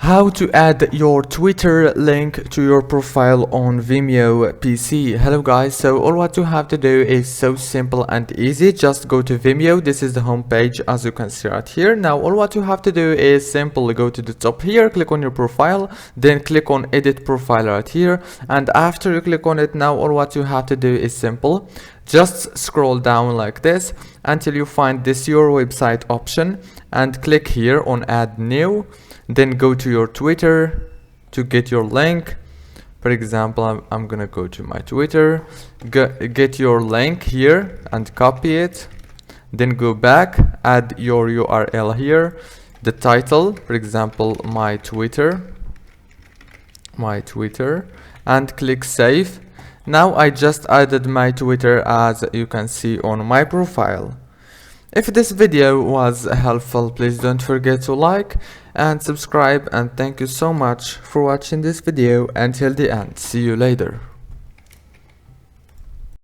How to add your Twitter link to your profile on Vimeo PC. Hello guys, so all what you have to do is so simple and easy. Just go to Vimeo. This is the home page as you can see right here. Now all what you have to do is simply go to the top here, click on your profile, then click on edit profile right here, and after you click on it, now all what you have to do is simple. Just scroll down like this until you find this your website option and click here on add new. Then go to your Twitter to get your link. For example, I'm gonna go to my Twitter, get your link here and copy it. Then go back, add your URL here, the title, for example, my Twitter, and click save. Now I just added my Twitter as you can see on my profile. If this video was helpful, please don't forget to like and subscribe, and thank you so much for watching this video until the end. See you later.